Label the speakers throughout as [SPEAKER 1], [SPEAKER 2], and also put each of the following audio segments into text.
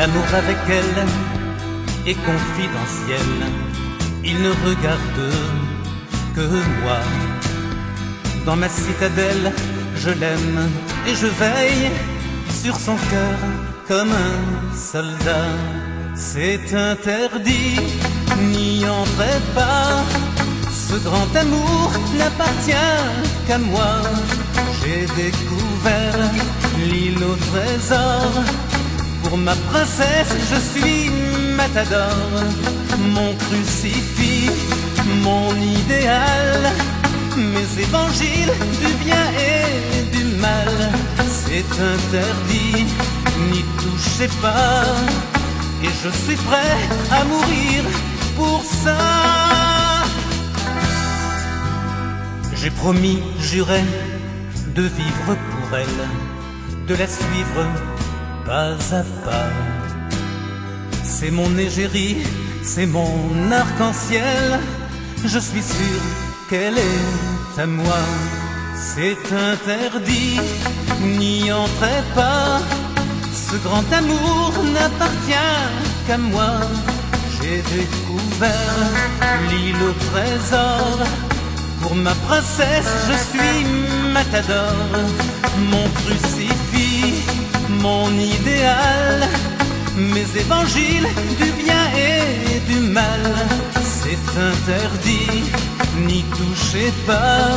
[SPEAKER 1] L'amour avec elle est confidentiel. Il ne regarde que moi. Dans ma citadelle, je l'aime et je veille sur son cœur comme un soldat. C'est interdit, n'y entrez pas. Ce grand amour n'appartient qu'à moi. J'ai découvert l'île au trésor. Pour ma princesse, je suis matador. Mon crucifix, mon idéal, mes évangiles du bien et du mal. C'est interdit, n'y touchez pas. Et je suis prêt à mourir pour ça. J'ai promis, juré, de vivre pour elle, de la suivre pas à pas. C'est mon égérie, c'est mon arc-en-ciel. Je suis sûr qu'elle est à moi. C'est interdit, n'y entrez pas. Ce grand amour n'appartient qu'à moi. J'ai découvert l'île au trésor. Pour ma princesse, je suis matador. Mon crucifix, mon idéal, mes évangiles du bien et du mal. C'est interdit, n'y touchez pas.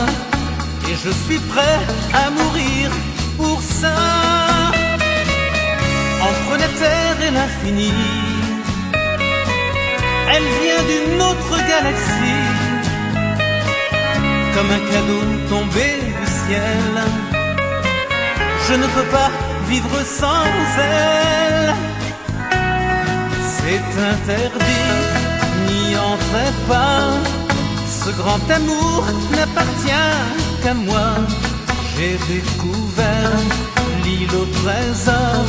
[SPEAKER 1] Et je suis prêt à mourir pour ça. Entre la terre et l'infini, elle vient d'une autre galaxie. Comme un cadeau tombé du ciel, je ne peux pas vivre sans elle. C'est interdit, n'y entrez pas. Ce grand amour n'appartient qu'à moi. J'ai découvert l'île au trésor.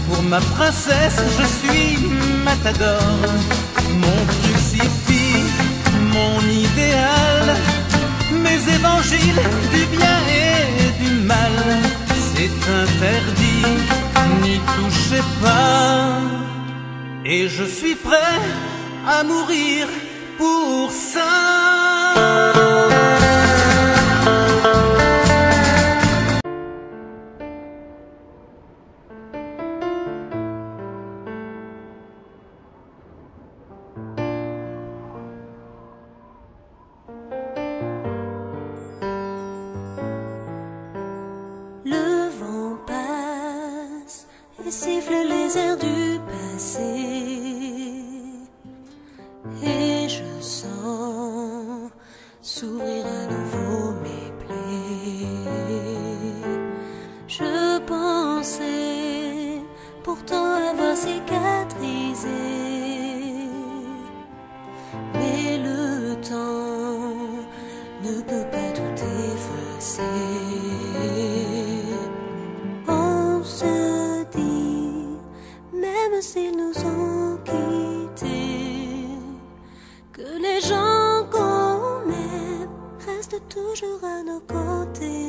[SPEAKER 1] Pour ma princesse, je suis matador. Mon crucifix, mon idéal, mes évangiles du bien et du mal. C'est interdit, n'y touchez pas. Et je suis prêt à mourir pour ça.
[SPEAKER 2] Le vent passe et siffle les airs du passé. Et je sens s'ouvrir à nouveau mes plaies. Je pensais pourtant avoir cicatrisé, mais le temps ne peut pas tout effacer. On se dit, même s'ils nous ont quittés, que les gens qu'on aime restent toujours à nos côtés.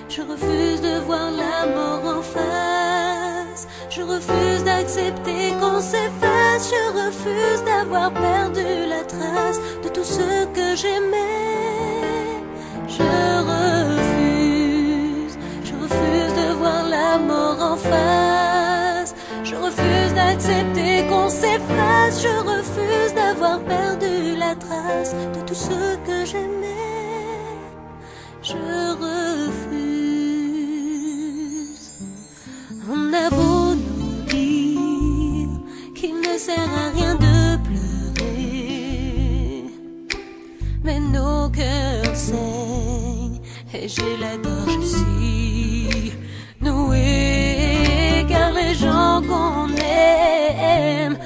[SPEAKER 2] Je refuse de voir la mort en face. Je refuse d'accepter qu'on s'efface. Je refuse d'avoir perdu la trace de tout ce que j'aimais. Je refuse de voir la mort en face. Je refuse d'accepter qu'on s'efface. Je refuse d'avoir perdu la trace de tout ce que j'aimais. Je refuse. On a beau nous dire qu'il ne sert à rien de pleurer, mais nos cœurs saignent et j'ai la gorge si nouée. Car les gens qu'on aime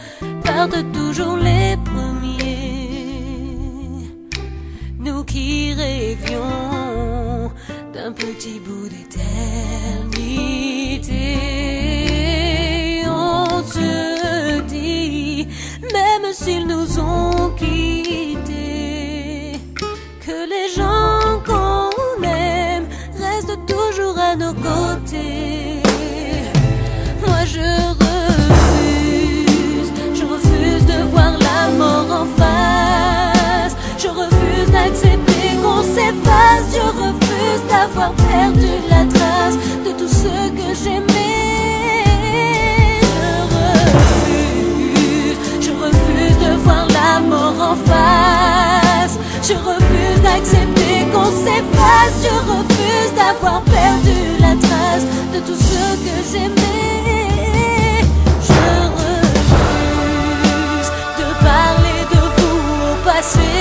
[SPEAKER 2] partent toujours les premiers. Nous qui rêvions d'un petit bout d'éternité, on se dit, même s'ils nous ont quittés, que les gens qu'on aime restent toujours à nos côtés. côté. Moi je refuse de voir la mort en face. Je refuse d'accepter qu'on s'efface. Je refuse d'avoir perdu la trace de tout ce que j'aimais. Je refuse de voir la mort en face. Je refuse d'accepter qu'on s'efface. Je refuse d'avoir perdu la trace de tout ce que j'aimais. Je refuse de parler de vous au passé.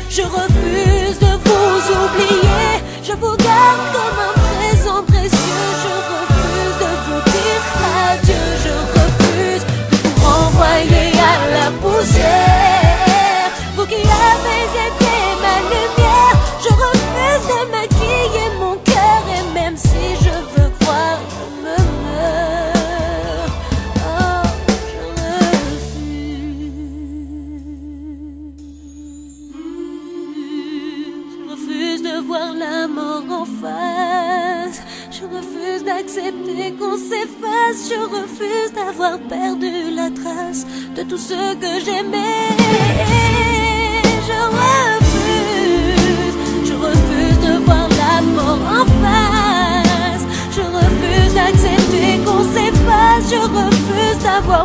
[SPEAKER 2] Je refuse de vous oublier. Je vous garde comme un présent précieux. Je refuse de vous dire adieu. Je refuse de vous renvoyer à la poussière. Vous qui avez été ma lumière. Je refuse de maquiller mon cœur. Et même si je veux croire, je me meurs. Oh, je refuse de voir la mort en face. Je refuse d'accepter qu'on s'efface. Je refuse d'avoir perdu la trace de tout ce que j'aimais. Je refuse de voir la mort en face. Je refuse d'accepter qu'on s'efface. Je refuse d'avoir